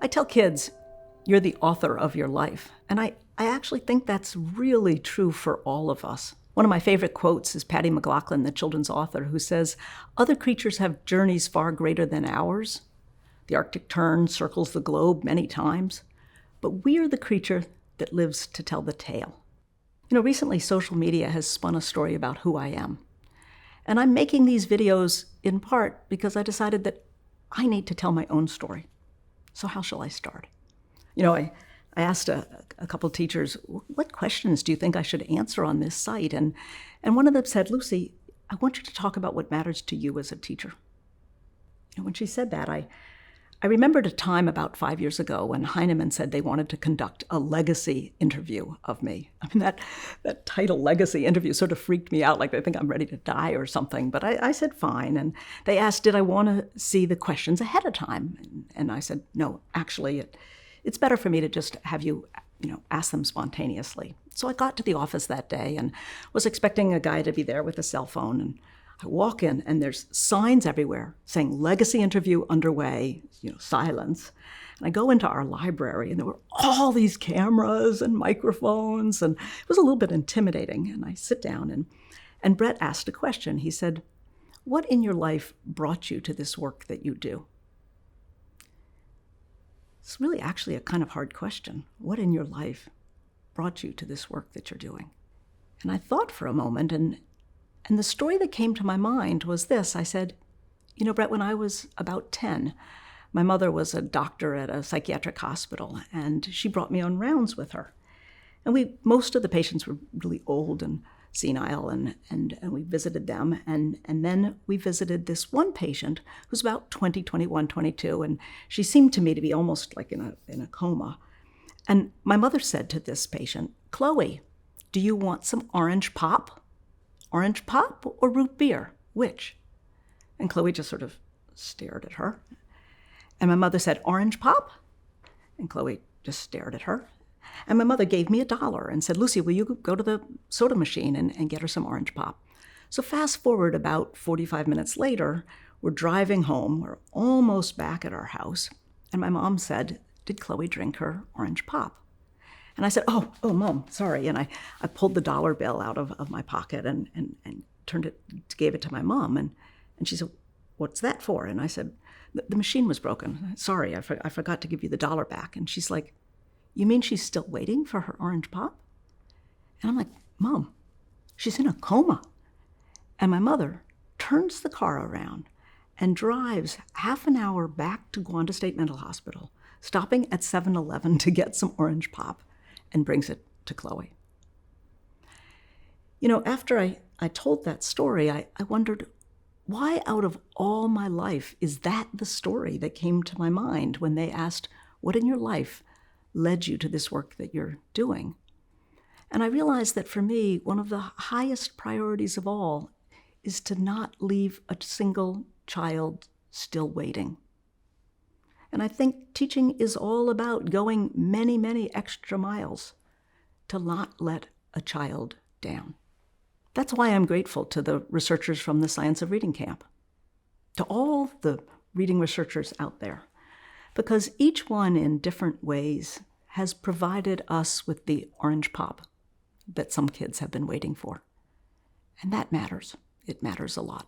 I tell kids, you're the author of your life. And I actually think that's really true for all of us. One of my favorite quotes is Patty McLaughlin, the children's author, who says, "Other creatures have journeys far greater than ours. The Arctic tern circles the globe many times, but we are the creature that lives to tell the tale." Recently social media has spun a story about who I am. And I'm making these videos in part because I decided that I need to tell my own story. So how shall I start? I asked a couple teachers, what questions do you think I should answer on this site? And one of them said, "Lucy, I want you to talk about what matters to you as a teacher." And when she said that, I remembered a time about 5 years ago when Heinemann said they wanted to conduct a legacy interview of me. I mean, that title, legacy interview, sort of freaked me out, like they think I'm ready to die or something. But I said fine. And they asked, did I want to see the questions ahead of time? And I said, no, actually, it's better for me to just have you, ask them spontaneously. So I got to the office that day and was expecting a guy to be there with a cell phone. And I walk in and there's signs everywhere saying legacy interview underway, silence. And I go into our library and there were all these cameras and microphones and it was a little bit intimidating. And I sit down and Brett asked a question. He said, "What in your life brought you to this work that you do?" It's really actually a kind of hard question. What in your life brought you to this work that you're doing? And I thought for a moment, and the story that came to my mind was this. I said, Brett, when I was about 10, my mother was a doctor at a psychiatric hospital, and she brought me on rounds with her. And most of the patients were really old and senile, and we visited them. And then we visited this one patient who's about 20, 21, 22, and she seemed to me to be almost like in a coma. And my mother said to this patient, "Chloe, do you want some orange pop? Orange pop or root beer? Which?" And Chloe just sort of stared at her. And my mother said, "Orange pop?" And Chloe just stared at her. And my mother gave me $1 and said, "Lucy, will you go to the soda machine and get her some orange pop?" So fast forward about 45 minutes later, we're driving home. We're almost back at our house. And my mom said, "Did Chloe drink her orange pop?" And I said, oh, Mom, sorry. And I pulled the dollar bill out of my pocket and gave it to my mom. And she said, "What's that for?" And I said, the machine was broken. Sorry, I forgot to give you the $1 back." And she's like, "You mean she's still waiting for her orange pop?" And I'm like, "Mom, she's in a coma." And my mother turns the car around and drives half an hour back to Gwanda State Mental Hospital, stopping at 7-Eleven to get some orange pop, and brings it to Chloe. After I told that story, I wondered, why out of all my life is that the story that came to my mind when they asked, what in your life led you to this work that you're doing? And I realized that for me, one of the highest priorities of all is to not leave a single child still waiting. And I think teaching is all about going many, many extra miles to not let a child down. That's why I'm grateful to the researchers from the Science of Reading Camp, to all the reading researchers out there, because each one in different ways has provided us with the orange pop that some kids have been waiting for. And that matters. It matters a lot.